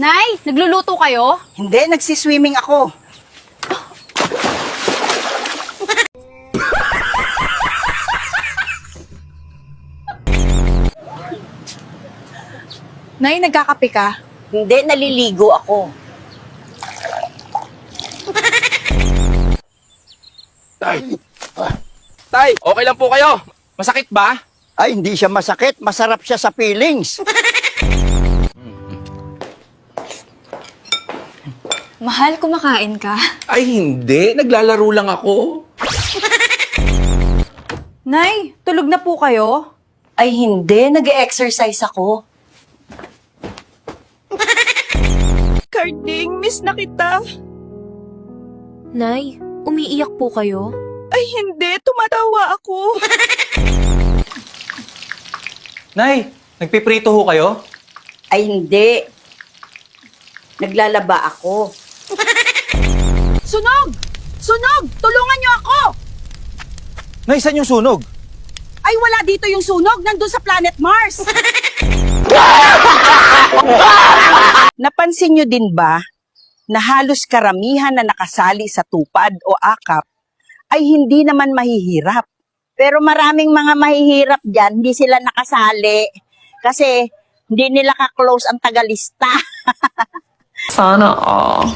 Nay, nagluluto kayo? Hindi, nagsiswimming ako. Nay, nagkakape ka? Hindi, naliligo ako. Tay! Tay, okay lang po kayo? Masakit ba? Ay, hindi siya masakit. Masarap siya sa feelings. Mahal, kumakain ka? Ay, hindi. Naglalaro lang ako. Nay, tulog na po kayo? Ay hindi, nag-exercise ako. Carding, miss na kita. Nay, umiiyak po kayo? Ay hindi, tumatawa ako. Nay, nagpiprito ho kayo? Ay hindi. Naglalaba ako. Sunog! Sunog! Tulungan niyo ako! Nay, saan yung sunog? Ay wala dito yung sunog, nandun sa planet Mars. Napansin nyo din ba na halos karamihan na nakasali sa tupad o akap ay hindi naman mahihirap? Pero maraming mga mahihirap dyan, hindi sila nakasali kasi hindi nila ka-close ang tagalista. Sana all.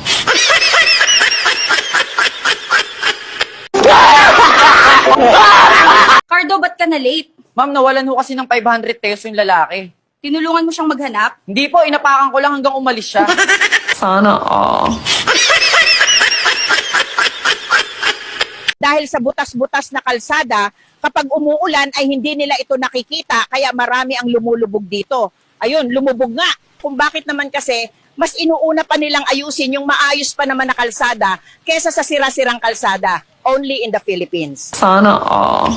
Cardo, ba't ka na late? Ma'am, nawalan ho kasi ng 500 pesos yung lalaki. Tinulungan mo siyang maghanap? Hindi po, inapakan ko lang hanggang umalis siya. Sana all. Dahil sa butas-butas na kalsada, kapag umuulan ay hindi nila ito nakikita kaya marami ang lumulubog dito. Ayun, lumubog nga. Kung bakit naman kasi mas inuuna pa nilang ayusin yung maayos pa naman na kalsada kesa sa sira-sirang kalsada. Only in the Philippines. Sana all.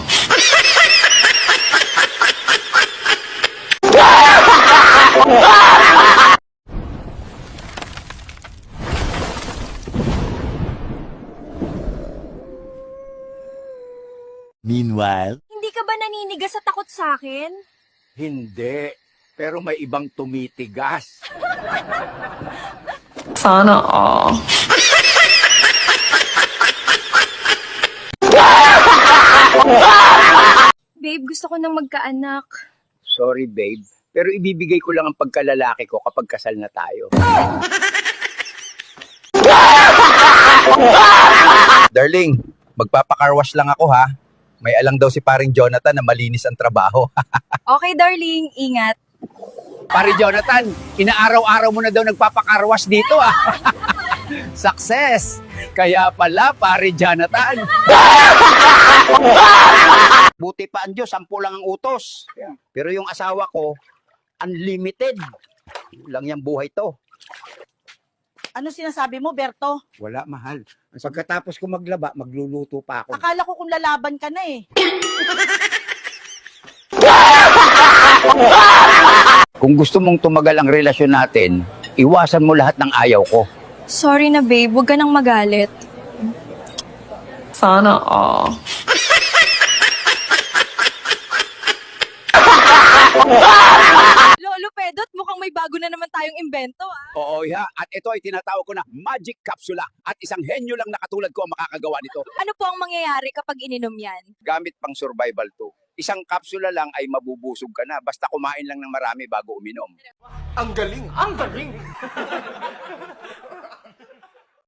Meanwhile, Hindi ka ba naninigas sa takot sa akin? hindi. Pero may ibang tumitigas. Sana all. Babe, gusto ko nang magkaanak. Sorry, babe. Pero ibibigay ko lang ang pagkalalaki ko kapag kasal na tayo. Darling, magpapakarwash lang ako ha. May alang daw si paring Jonathan na malinis ang trabaho. Okay, darling. Ingat. Pare Jonathan, inaaraw-araw mo na daw nagpapakarwash dito ah. Success! Kaya pala, pare Jonathan. Buti pa ang Diyos, 10 lang ang utos. Pero yung asawa ko, unlimited. Lang yung buhay to. Ano sinasabi mo, Berto? Wala, mahal. Pagkatapos ko maglaba, magluluto pa ako. Akala ko kung lalaban ka na eh. Kung gusto mong tumagal ang relasyon natin, iwasan mo lahat ng ayaw ko. Sorry na, babe. Huwag ka nang magalit. Sana all. Lolo Pedot, mukhang may bago na naman tayong imbento ah. Oo, ya. At ito ay tinatawag ko na magic capsula. At isang henyo lang na katulad ko ang makakagawa nito. Ano po ang mangyayari kapag ininom yan? Gamit pang survival to. Isang kapsula lang ay mabubusog ka na. Basta kumain lang ng marami bago uminom. Ang galing! Ang galing!